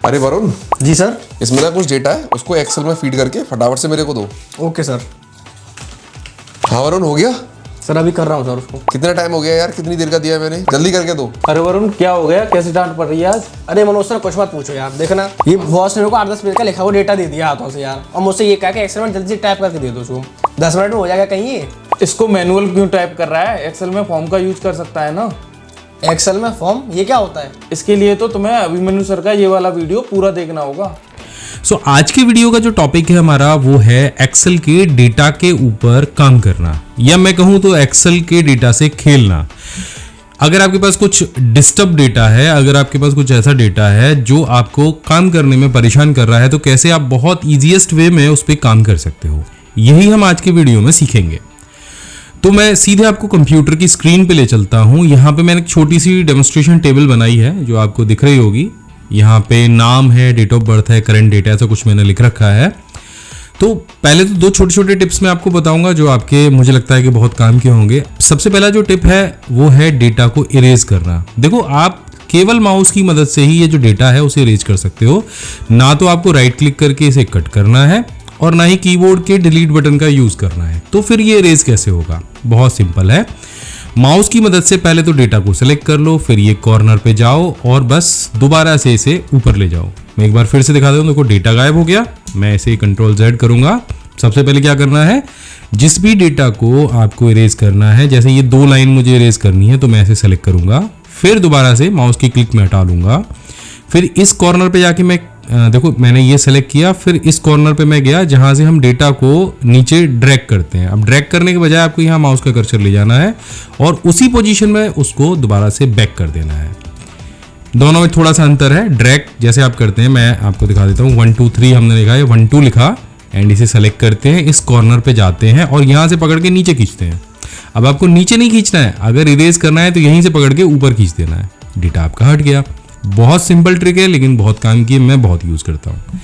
अरे वरुण, जी सर। इसमें ना कुछ डेटा है, उसको एक्सेल में फीड करके फटाफट से मेरे को दो। Okay sir. हाँ वरुण, हो गया सर अभी कर रहा हूँ सर उसको। कितना टाइम हो गया यार, कितनी देर का दिया है मैंने, जल्दी करके दो। अरे वरुण क्या हो गया, कैसे डांट पड़ रही है आज? अरे मनोज सर कुछ मत पूछो यार, देखना ये बॉस ने मेरे को 8-10 मिनट का लिखा हुआ डेटा दे दिया हाथों से यार, और मुझसे ये कहा कि एक्सेल में जल्दी से टाइप करके दे दो उसको, 10 मिनट में हो जाएगा कहीं ये। इसको मैनुअल क्यों टाइप कर रहा है? एक्सेल में फॉर्म का यूज कर सकता है ना। एक्सेल में फॉर्म, ये क्या होता है? इसके लिए तो तुम्हें अभिमन्यु सर का ये वाला वीडियो पूरा देखना होगा। सो आज के वीडियो का जो टॉपिक है हमारा वो है एक्सेल के डेटा के ऊपर काम करना, या मैं कहूँ तो एक्सेल के डेटा से खेलना। अगर आपके पास कुछ डिस्टर्ब डेटा है, अगर आपके पास कुछ ऐसा डेटा है जो आपको काम करने में परेशान कर रहा है, तो कैसे आप बहुत ईजीएस्ट वे में उस पर काम कर सकते हो, यही हम आज के वीडियो में सीखेंगे। तो मैं सीधे आपको कंप्यूटर की स्क्रीन पे ले चलता हूँ। यहाँ पे मैंने एक छोटी सी डेमोन्स्ट्रेशन टेबल बनाई है जो आपको दिख रही होगी। यहाँ पे नाम है, डेट ऑफ बर्थ है, करंट डेटा, ऐसा कुछ मैंने लिख रखा है। तो पहले तो दो छोटे छोटे टिप्स मैं आपको बताऊंगा जो आपके मुझे लगता है कि बहुत काम के होंगे। सबसे पहला जो टिप है वो है डेटा को इरेज करना। देखो, आप केवल माउस की मदद से ही ये जो डेटा है उसे इरेज कर सकते हो। ना तो आपको राइट क्लिक करके इसे कट करना है और ना ही कीबोर्ड के डिलीट बटन का यूज करना है। तो फिर ये इरेज कैसे होगा? बहुत सिंपल है। माउस की मदद से पहले तो डेटा को सिलेक्ट कर लो, फिर ये कॉर्नर पे जाओ और बस दोबारा से इसे ऊपर ले जाओ। मैं एक बार फिर से दिखा दूं, देखो डेटा गायब हो गया। मैं इसे कंट्रोल Z करूंगा। सबसे पहले क्या करना है, जिस भी डेटा को आपको इरेज करना है, जैसे ये 2 लाइन मुझे इरेज करनी है तो मैं इसे सेलेक्ट करूंगा, फिर दोबारा से माउस की क्लिक में हटा लूंगा। फिर इस कॉर्नर पे जाके मैं देखो मैंने ये सेलेक्ट किया, फिर इस कॉर्नर पे मैं गया जहां से हम डेटा को नीचे ड्रैग करते हैं। अब ड्रैग करने के बजाय आपको यहाँ माउस का कर्सर ले जाना है और उसी पोजीशन में उसको दोबारा से बैक कर देना है। दोनों में थोड़ा सा अंतर है। ड्रैग जैसे आप करते हैं, मैं आपको दिखा देता हूँ। 1 2 3 हमने लिखा है, 1 2 लिखा एंड इसे सेलेक्ट करते हैं, इस कॉर्नर पे जाते हैं और यहाँ से पकड़ के नीचे खींचते हैं। अब आपको नीचे नहीं खींचना है, अगर इरेज करना है तो यहीं से पकड़ के ऊपर खींच देना है। डेटा आपका हट गया। बहुत सिंपल ट्रिक है लेकिन बहुत काम की है, मैं बहुत यूज करता हूँ।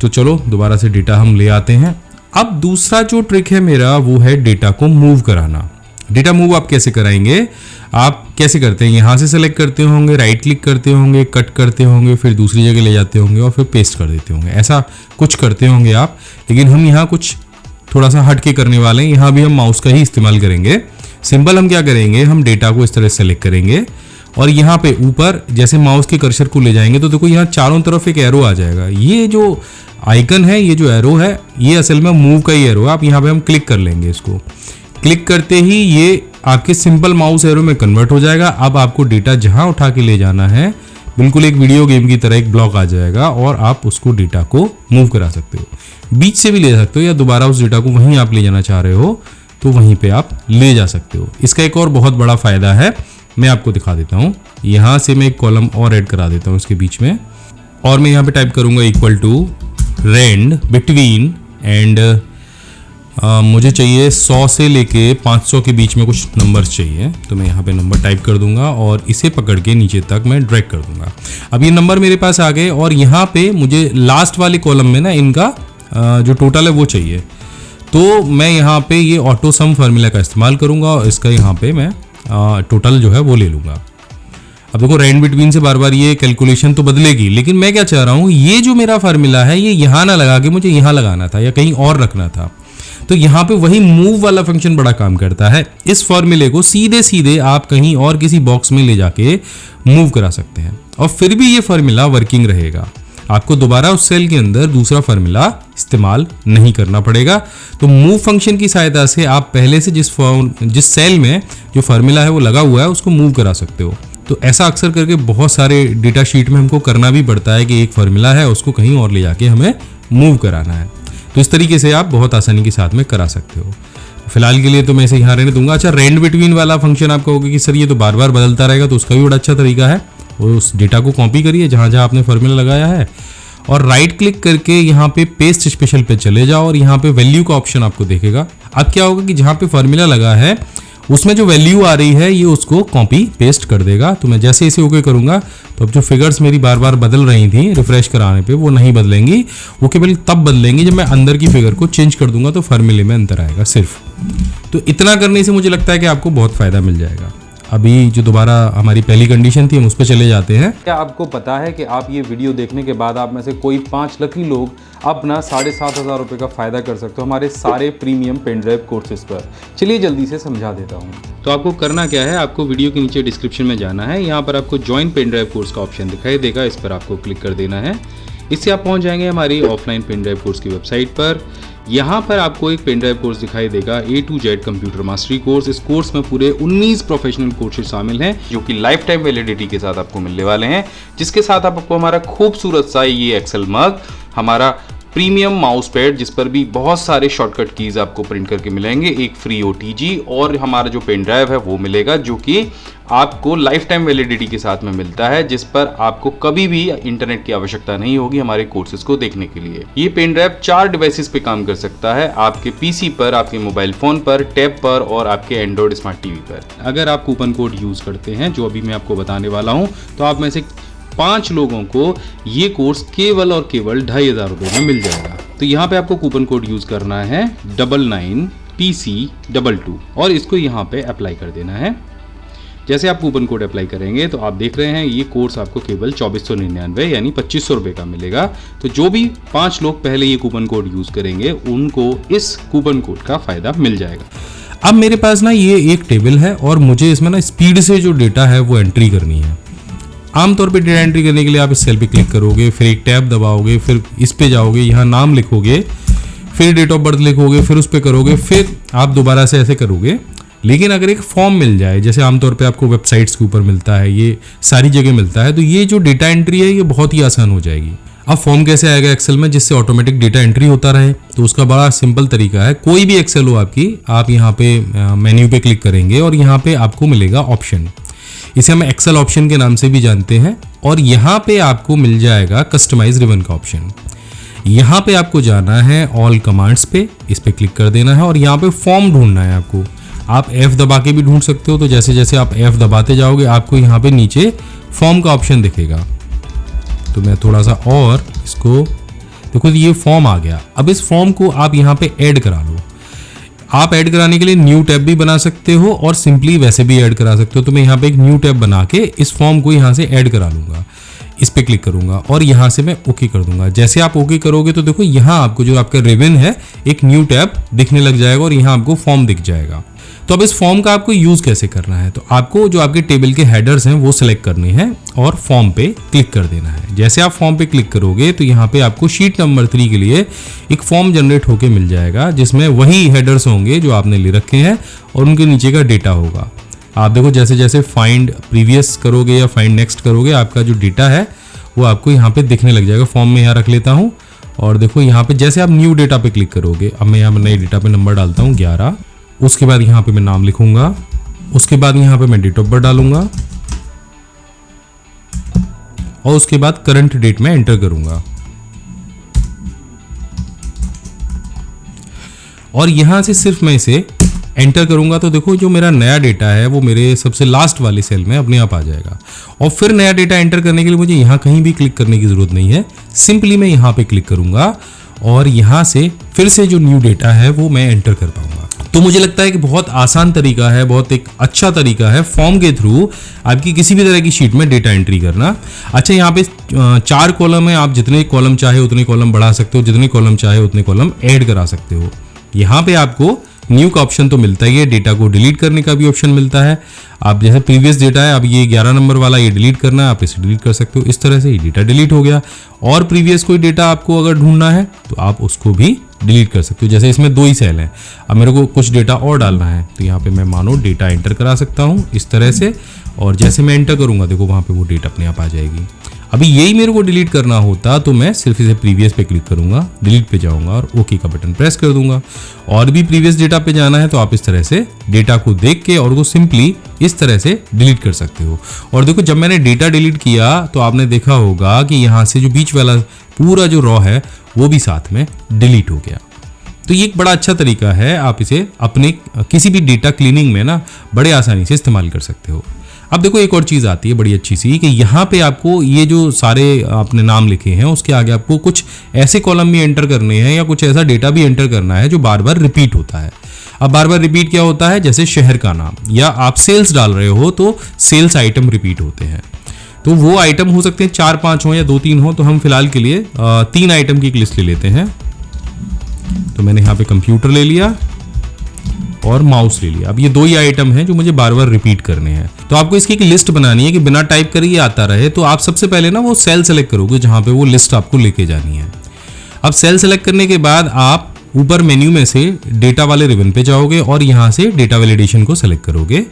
तो चलो दोबारा से डेटा हम ले आते हैं। अब दूसरा जो ट्रिक है मेरा वो है डेटा को मूव कराना। डेटा मूव आप कैसे कराएंगे? आप कैसे करते हैं, यहाँ से सेलेक्ट करते होंगे, राइट क्लिक करते होंगे, कट करते होंगे, फिर दूसरी जगह ले जाते होंगे और फिर पेस्ट कर देते होंगे। ऐसा कुछ करते होंगे आप, लेकिन हम यहाँ कुछ थोड़ा सा हट के करने वाले हैं। यहाँ भी हम माउस का ही इस्तेमाल करेंगे। सिंपल हम क्या करेंगे, हम डेटा को इस तरह सेलेक्ट करेंगे और यहाँ पे ऊपर जैसे माउस के कर्सर को ले जाएंगे तो देखो यहाँ चारों तरफ एक एरो आ जाएगा। ये जो आइकन है, ये जो एरो है, ये असल में मूव का ही एरो है। आप यहाँ पे हम क्लिक कर लेंगे। इसको क्लिक करते ही ये आपके सिंपल माउस एरो में कन्वर्ट हो जाएगा। अब आपको डेटा जहाँ उठा के ले जाना है, बिल्कुल एक वीडियो गेम की तरह एक ब्लॉक आ जाएगा और आप उसको डेटा को मूव करा सकते हो। बीच से भी ले सकते हो या दोबारा उस डेटा को वहीं आप ले जाना चाह रहे हो तो वहीं पे आप ले जा सकते हो। इसका एक और बहुत बड़ा फायदा है, मैं आपको दिखा देता हूँ। यहाँ से मैं एक कॉलम और ऐड करा देता हूँ इसके बीच में, और मैं यहाँ पे टाइप करूँगा equal to rand between and मुझे चाहिए 100 से लेके 500 के बीच में कुछ नंबर्स चाहिए। तो मैं यहाँ पे नंबर टाइप कर दूंगा और इसे पकड़ के नीचे तक मैं ड्रैग कर दूंगा। अब ये नंबर मेरे पास आ गए और यहाँ पे मुझे लास्ट वाले कॉलम में ना इनका जो टोटल है वो चाहिए। तो मैं यहाँ पे ये ऑटो सम फार्मूला का इस्तेमाल करूँगा और इसका यहाँ पे मैं टोटल जो है वो ले लूँगा। अब देखो रेंड बिटवीन से बार बार ये कैलकुलेशन तो बदलेगी, लेकिन मैं क्या चाह रहा हूँ, ये जो मेरा फार्मूला है ये यहाँ ना लगा के मुझे यहाँ लगाना था या कहीं और रखना था। तो यहाँ पे वही मूव वाला फंक्शन बड़ा काम करता है। इस फॉर्मूले को सीधे सीधे आप कहीं और किसी बॉक्स में ले जाके मूव करा सकते हैं और फिर भी ये फॉर्मूला वर्किंग रहेगा। आपको दोबारा उस सेल के अंदर दूसरा फॉर्मूला इस्तेमाल नहीं करना पड़ेगा। तो मूव फंक्शन की सहायता से आप पहले से जिस सेल में जो फॉर्मूला है वो लगा हुआ है उसको मूव करा सकते हो। तो ऐसा अक्सर करके बहुत सारे डेटा शीट में हमको करना भी पड़ता है कि एक फॉर्मूला है उसको कहीं और ले जाके हमें मूव कराना है। तो इस तरीके से आप बहुत आसानी के साथ में करा सकते हो। फिलहाल के लिए तो मैं इसे यहाँ रहने दूंगा। अच्छा, रेंड बिटवीन वाला फंक्शन आप कहोगे कि सर ये तो बार बार बदलता रहेगा, तो उसका भी बड़ा अच्छा तरीका है। उस डेटा को कॉपी करिए जहाँ जहाँ आपने फॉर्मूला लगाया है और राइट क्लिक करके यहाँ पे पेस्ट स्पेशल पे चले जाओ और यहाँ पे वैल्यू का ऑप्शन आपको देखेगा। अब क्या होगा कि जहाँ पे फॉर्मूला लगा है उसमें जो वैल्यू आ रही है ये उसको कॉपी पेस्ट कर देगा। तो मैं जैसे इसे ओके करूंगा तो अब जो फिगर्स मेरी बार बार बदल रही थी रिफ्रेश कराने पे वो नहीं बदलेंगी, वो केवल तब बदलेंगी जब मैं अंदर की फिगर को चेंज कर दूंगा तो फार्मूले में अंतर आएगा सिर्फ। तो इतना करने से मुझे लगता है कि आपको बहुत फायदा मिल जाएगा। अभी जो दोबारा हमारी पहली कंडीशन थी हम उस पर चले जाते हैं। क्या आपको पता है कि आप ये वीडियो देखने के बाद आप में से कोई 5 लकी लोग अपना 7,500 रुपये का फ़ायदा कर सकते हो हमारे सारे प्रीमियम पेन ड्राइव कोर्सेज पर। चलिए जल्दी से समझा देता हूँ। तो आपको करना क्या है, आपको वीडियो के नीचे डिस्क्रिप्शन में जाना है, यहाँ पर आपको ज्वाइन पेन ड्राइव कोर्स का ऑप्शन दिखाई देगा, इस पर आपको क्लिक कर देना है। इससे आप पहुँच जाएंगे हमारी ऑफलाइन पेन ड्राइव कोर्स की वेबसाइट पर। यहाँ पर आपको एक पेन ड्राइव कोर्स दिखाई देगा A to Z computer mastery course. इस कोर्स में पूरे 19 प्रोफेशनल कोर्सेज शामिल हैं जो कि लाइफ टाइम वैलिडिटी के साथ आपको मिलने वाले हैं, जिसके साथ आपको हमारा खूबसूरत सा ये एक्सेल मग, हमारा प्रीमियम माउस पैड जिस पर भी बहुत सारे शॉर्टकट कीज आपको प्रिंट करके मिलेंगे, एक फ्री OTG और हमारा जो पेन ड्राइव है वो मिलेगा जो कि आपको लाइफ टाइम वैलिडिटी के साथ में मिलता है, जिस पर आपको कभी भी इंटरनेट की आवश्यकता नहीं होगी हमारे कोर्सेज को देखने के लिए। ये पेन ड्राइव 4 डिवाइसेस पे काम कर सकता है, आपके PC पर, आपके मोबाइल फोन पर, टैब पर और आपके एंड्रॉइड स्मार्ट टीवी पर। अगर आप कूपन कोड यूज करते हैं जो अभी मैं आपको बताने वाला हूँ, तो आप में से 5 लोगों को ये कोर्स केवल और केवल 2,500 रुपये में मिल जाएगा। तो यहाँ पे आपको कूपन कोड यूज करना है 99PC22 और इसको यहाँ पे अप्लाई कर देना है। जैसे आप कूपन कोड अप्लाई करेंगे तो आप देख रहे हैं ये कोर्स आपको केवल 2499 यानी 2500 रुपये का मिलेगा। तो जो भी 5 लोग पहले ये कूपन कोड यूज करेंगे उनको इस कूपन कोड का फायदा मिल जाएगा। अब मेरे पास ना ये एक टेबल है और मुझे इसमें ना स्पीड से जो डेटा है वो एंट्री करनी है। आमतौर पे डेटा एंट्री करने के लिए आप इस सेल पे क्लिक करोगे, फिर एक टैब दबाओगे, फिर इस पे जाओगे, यहाँ नाम लिखोगे, फिर डेट ऑफ बर्थ लिखोगे, फिर उस पे करोगे, फिर आप दोबारा से ऐसे करोगे। लेकिन अगर एक फॉर्म मिल जाए, जैसे आमतौर पे आपको वेबसाइट्स के ऊपर मिलता है, ये सारी जगह मिलता है, तो ये जो डेटा एंट्री है ये बहुत ही आसान हो जाएगी। अब फॉर्म कैसे आएगा एक्सेल में जिससे ऑटोमेटिक डेटा एंट्री होता रहे? तो उसका बड़ा सिंपल तरीका है, कोई भी एक्सेल हो आपकी, आप यहाँ पे मेन्यू पे क्लिक करेंगे और यहाँ पे आपको मिलेगा ऑप्शन, इसे हम एक्सेल ऑप्शन के नाम से भी जानते हैं। और यहाँ पे आपको मिल जाएगा कस्टमाइज रिबन का ऑप्शन। यहाँ पे आपको जाना है ऑल कमांड्स पे, इस पे क्लिक कर देना है और यहाँ पे फॉर्म ढूंढना है आपको। आप F दबा के भी ढूंढ सकते हो, तो जैसे जैसे आप F दबाते जाओगे आपको यहाँ पे नीचे फॉर्म का ऑप्शन दिखेगा। तो मैं थोड़ा सा और इसको देखो, ये फॉर्म आ गया। अब इस फॉर्म को आप यहाँ पे ऐड करा लो। आप ऐड कराने के लिए न्यू टैब भी बना सकते हो और सिंपली वैसे भी ऐड करा सकते हो। तो मैं यहाँ पे एक न्यू टैब बना के इस फॉर्म को यहाँ से ऐड करा लूँगा, इस पे क्लिक करूँगा और यहाँ से मैं ओके कर दूंगा। जैसे आप ओके करोगे तो देखो यहाँ आपको जो आपका रिबन है एक न्यू टैब दिखने लग जाएगा और यहाँ आपको फॉर्म दिख जाएगा। तो अब इस फॉर्म का आपको यूज़ कैसे करना है, तो आपको जो आपके टेबल के हेडर्स हैं वो सिलेक्ट करने हैं और फॉर्म पे क्लिक कर देना है। जैसे आप फॉर्म पे क्लिक करोगे तो यहाँ पे आपको शीट नंबर 3 के लिए एक फॉर्म जनरेट होके मिल जाएगा, जिसमें वही हेडर्स होंगे जो आपने ले रखे हैं और उनके नीचे का डेटा होगा। आप देखो जैसे जैसे फाइंड प्रीवियस करोगे या फाइंड नेक्स्ट करोगे, आपका जो डेटा है वो आपको यहाँ पे दिखने लग जाएगा। फॉर्म में यहाँ रख लेता हूँ और देखो यहाँ पे जैसे आप न्यू डेटा पे क्लिक करोगे, अब मैं यहाँ पर नए डेटा पे नंबर डालता हूँ 11, उसके बाद यहाँ पे मैं नाम लिखूंगा, उसके बाद यहाँ पे मैं डेट ऑफ बर्थ डालूंगा और उसके बाद करंट डेट में एंटर करूंगा। और यहां से सिर्फ मैं इसे एंटर करूंगा तो देखो जो मेरा नया डेटा है वो मेरे सबसे लास्ट वाले सेल में अपने आप आ जाएगा। और फिर नया डेटा एंटर करने के लिए मुझे यहाँ कहीं भी क्लिक करने की जरूरत नहीं है, सिंपली मैं यहाँ पे क्लिक करूंगा और यहाँ से फिर से जो न्यू डेटा है वो मैं एंटर कर पाऊंगा। तो मुझे लगता है कि बहुत आसान तरीका है, बहुत एक अच्छा तरीका है फॉर्म के थ्रू आपकी किसी भी तरह की शीट में डेटा एंट्री करना। अच्छा, यहाँ पे 4 कॉलम है, आप जितने कॉलम चाहे उतने कॉलम बढ़ा सकते हो, जितने कॉलम चाहे उतने कॉलम ऐड करा सकते हो। यहाँ पे आपको न्यू का ऑप्शन तो मिलता ही है, डेटा को डिलीट करने का भी ऑप्शन मिलता है। आप जैसे प्रीवियस डेटा है, अब ये 11 नंबर वाला ये डिलीट करना है, आप इसे डिलीट कर सकते हो। इस तरह से ये डेटा डिलीट हो गया। और प्रीवियस कोई डेटा आपको अगर ढूंढना है तो आप उसको भी डिलीट कर सकते हो। जैसे इसमें 2 ही सेल हैं, अब मेरे को कुछ डेटा और डालना है तो यहाँ पे मैं मानो डेटा एंटर करा सकता हूँ इस तरह से, और जैसे मैं एंटर करूँगा देखो वहाँ पे वो डेटा अपने आप आ जाएगी। अभी यही मेरे को डिलीट करना होता तो मैं सिर्फ इसे प्रीवियस पे क्लिक करूंगा, डिलीट पे जाऊंगा और ओके का बटन प्रेस कर दूंगा। और भी प्रीवियस डेटा पे जाना है तो आप इस तरह से डेटा को देख के और वो सिंपली इस तरह से डिलीट कर सकते हो। और देखो जब मैंने डेटा डिलीट किया तो आपने देखा होगा कि यहाँ से जो बीच वाला पूरा जो रॉ है वो भी साथ में डिलीट हो गया। तो ये एक बड़ा अच्छा तरीका है, आप इसे अपने किसी भी डेटा क्लीनिंग में ना बड़े आसानी से इस्तेमाल कर सकते हो। अब देखो एक और चीज़ आती है बड़ी अच्छी सी कि यहाँ पे आपको ये जो सारे आपने नाम लिखे हैं उसके आगे आपको कुछ ऐसे कॉलम भी एंटर करने हैं या कुछ ऐसा डेटा भी एंटर करना है जो बार बार रिपीट होता है। अब बार बार रिपीट क्या होता है, जैसे शहर का नाम या आप सेल्स डाल रहे हो तो सेल्स आइटम रिपीट होते हैं। तो वो आइटम हो सकते हैं 4-5 हो या 2-3 हो, तो हम फिलहाल के लिए 3 आइटम की एक लिस्ट ले लेते हैं। तो मैंने यहाँ पे कंप्यूटर ले लिया और माउस ले लिया। अब ये 2 ही आइटम हैं जो मुझे बार बार रिपीट करने हैं। तो आपको इसकी एक लिस्ट बनानी है कि बिना टाइप करे ये आता रहे। तो आप सबसे पहले ना वो सेल सेलेक्ट करोगे जहाँ पे वो लिस्ट आपको लेके जानी है। अब सेल सेलेक्ट करने के बाद आप ऊपर मेन्यू में से डेटा वाले रिबन पे जाओगे और यहाँ से डेटा वैलिडेशन को सेलेक्ट करोगे।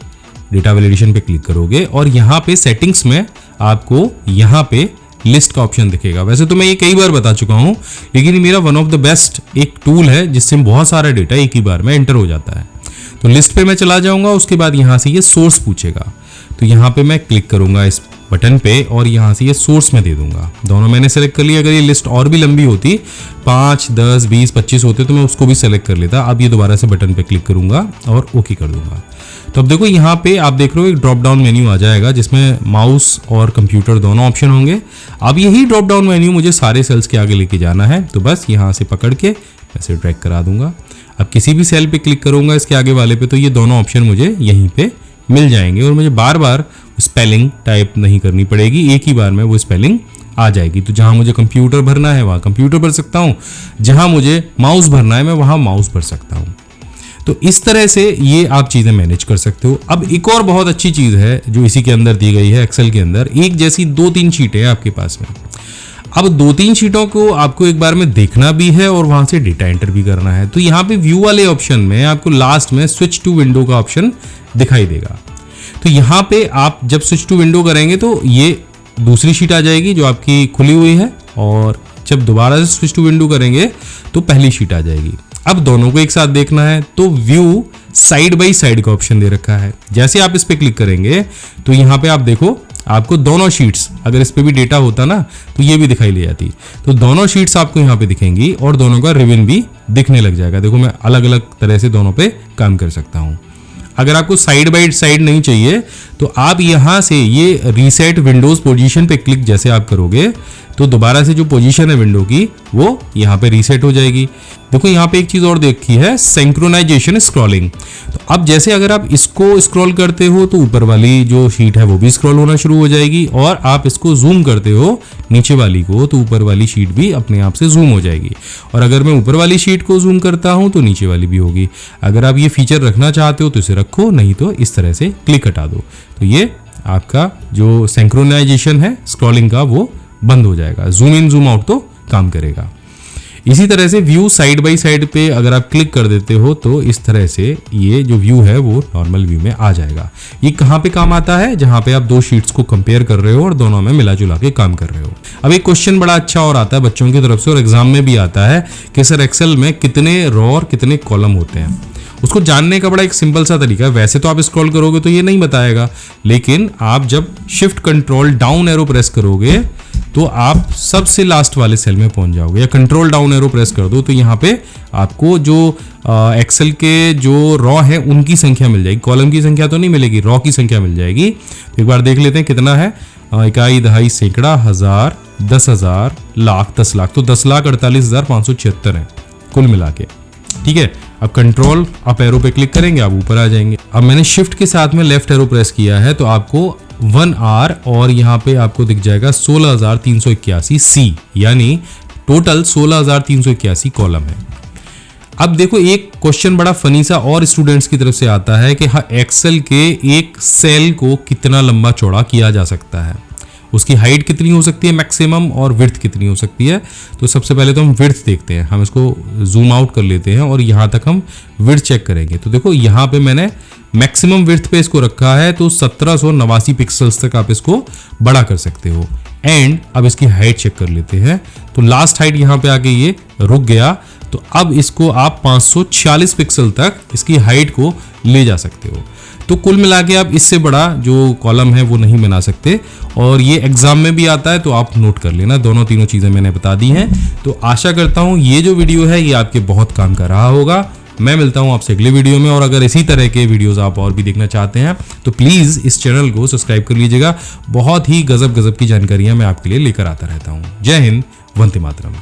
डेटा वैलिडेशन पे क्लिक करोगे और यहाँ पे सेटिंग्स में आपको यहाँ पे लिस्ट का ऑप्शन दिखेगा। वैसे तो मैं ये कई बार बता चुका हूँ, लेकिन ये मेरा वन ऑफ द बेस्ट एक टूल है जिससे बहुत सारा डेटा एक ही बार में एंटर हो जाता है। तो लिस्ट पे मैं चला जाऊंगा, उसके बाद यहाँ से ये सोर्स पूछेगा। तो यहाँ पे मैं क्लिक करूंगा इस बटन पे और यहाँ से ये सोर्स में दे दूंगा। दोनों मैंने सेलेक्ट कर लिया। अगर ये लिस्ट और भी लंबी होती, 5, 10, 20, 25 होते तो मैं उसको भी सेलेक्ट कर लेता। अब ये दोबारा से बटन पे क्लिक करूंगा और ओके कर दूंगा। तो अब देखो यहाँ पे आप देख रहे हो एक ड्रॉप डाउन मेन्यू आ जाएगा जिसमें माउस और कंप्यूटर दोनों ऑप्शन होंगे। अब यही ड्रॉप डाउन मेन्यू मुझे सारे सेल्स के आगे लेके जाना है, तो बस यहाँ से पकड़ के ऐसे ड्रैग करा दूंगा। अब किसी भी सेल पे क्लिक करूंगा इसके आगे वाले पे, तो ये दोनों ऑप्शन मुझे यहीं पे मिल जाएंगे और मुझे बार बार स्पेलिंग टाइप नहीं करनी पड़ेगी, एक ही बार में वो स्पेलिंग आ जाएगी। तो जहां मुझे कंप्यूटर भरना है वहां कंप्यूटर भर सकता हूं, जहां मुझे माउस भरना है मैं वहां माउस भर सकता हूं। तो इस तरह से ये आप चीज़ें मैनेज कर सकते हो। अब एक और बहुत अच्छी चीज़ है जो इसी के अंदर दी गई है एक्सेल के अंदर, एक जैसी 2-3 शीटें हैं आपके पास में। अब 2-3 शीटों को आपको एक बार में देखना भी है और वहां से डेटा एंटर भी करना है। तो यहाँ पे व्यू वाले ऑप्शन में आपको लास्ट में स्विच टू विंडो का ऑप्शन दिखाई देगा। तो यहाँ पे आप जब स्विच टू विंडो करेंगे तो ये दूसरी शीट आ जाएगी जो आपकी खुली हुई है, और जब दोबारा से स्विच टू विंडो करेंगे तो पहली शीट आ जाएगी। अब दोनों को एक साथ देखना है तो व्यू साइड बाई साइड का ऑप्शन दे रखा है। जैसे आप इस पे क्लिक करेंगे तो यहाँ पे आप देखो आपको दोनों शीट्स, अगर इस पे भी डेटा होता ना तो ये भी दिखाई ले जाती। तो दोनों शीट्स आपको यहाँ पे दिखेंगी और दोनों का रिबन भी दिखने लग जाएगा। देखो मैं अलग अलग तरह से दोनों पे काम कर सकता हूँ। अगर आपको साइड बाई साइड नहीं चाहिए तो आप यहाँ से ये रीसेट विंडोज पोजीशन पे क्लिक जैसे आप करोगे तो दोबारा से जो पोजीशन है विंडो की वो यहाँ पे रीसेट हो जाएगी। देखो यहाँ पे एक चीज़ और देखी है, सिंक्रोनाइजेशन स्क्रॉलिंग। तो अब जैसे अगर आप इसको स्क्रॉल करते हो तो ऊपर वाली जो शीट है वो भी स्क्रॉल होना शुरू हो जाएगी, और आप इसको जूम करते हो नीचे वाली को तो ऊपर वाली शीट भी अपने आप से जूम हो जाएगी। और अगर मैं ऊपर वाली शीट को जूम करता हूँ तो नीचे वाली भी होगी। अगर आप ये फीचर रखना चाहते हो तो इसे रखो, नहीं तो इस तरह से क्लिक हटा दो। तो ये आपका जो सिंक्रोनाइजेशन है स्क्रॉलिंग का वो बंद हो जाएगा। जूम इन जूम आउट तो काम करेगा। इसी तरह से व्यू साइड बाई साइड पे अगर आप क्लिक कर देते हो तो इस तरह से ये जो व्यू है वो नॉर्मल व्यू में आ जाएगा। ये कहाँ पे काम आता है, जहाँ पे आप 2 शीट्स को कंपेयर कर रहे हो और दोनों में मिला जुला के काम कर रहे हो। अब एक क्वेश्चन बड़ा अच्छा और आता है बच्चों की तरफ से और एग्जाम में भी आता है कि सर एक्सेल में कितने रो और कितने कॉलम होते हैं। उसको जानने का बड़ा एक सिंपल सा तरीका है। वैसे तो आप स्क्रॉल करोगे तो ये नहीं बताएगा, लेकिन आप जब shift control down arrow press करोगे तो आप सबसे लास्ट वाले सेल में पहुंच जाओगे, या कंट्रोल डाउन एरो प्रेस कर दो तो यहाँ पे आपको जो एक्सेल के जो रॉ है उनकी संख्या मिल जाएगी। कॉलम की संख्या तो नहीं मिलेगी, रॉ की संख्या मिल जाएगी। तो एक बार देख लेते हैं कितना है। इकाई, दहाई, सैकड़ा, हजार, 10,000, लाख, 10 लाख। तो 10,48,576 है कुल मिला के। ठीक है, अब कंट्रोल अप एरो पे क्लिक करेंगे आप ऊपर आ जाएंगे। अब मैंने शिफ्ट के साथ में लेफ्ट एरो प्रेस किया है तो आपको 1 आर और यहाँ पे आपको दिख जाएगा 16,381 सी, यानी टोटल 16,381 कॉलम है। अब देखो एक क्वेश्चन बड़ा फनी सा और स्टूडेंट्स की तरफ से आता है कि हाँ एक्सेल के एक सेल को कितना लंबा चौड़ा किया जा सकता है, उसकी हाइट कितनी हो सकती है मैक्सिमम और विड्थ कितनी हो सकती है। तो सबसे पहले तो हम विड्थ देखते हैं, हम इसको जूम आउट कर लेते हैं और यहाँ तक हम विड्थ चेक करेंगे। तो देखो यहाँ पे मैंने मैक्सिमम विड्थ पे इसको रखा है तो 1789 पिक्सल्स तक आप इसको बड़ा कर सकते हो। एंड अब इसकी हाइट चेक कर लेते हैं तो लास्ट हाइट यहाँ पे आके ये रुक गया, तो अब इसको आप 546 पिक्सल तक इसकी हाइट को ले जा सकते हो। तो कुल मिला के आप इससे बड़ा जो कॉलम है वो नहीं बना सकते, और ये एग्जाम में भी आता है तो आप नोट कर लेना। दोनों तीनों चीज़ें मैंने बता दी हैं। तो आशा करता हूँ ये जो वीडियो है ये आपके बहुत काम का रहा होगा। मैं मिलता हूँ आपसे अगले वीडियो में, और अगर इसी तरह के वीडियोस आप और भी देखना चाहते हैं तो प्लीज़ इस चैनल को सब्सक्राइब कर लीजिएगा। बहुत ही गजब की जानकारियाँ मैं आपके लिए लेकर आता रहता हूँ। जय हिंद, वंदे मातरम।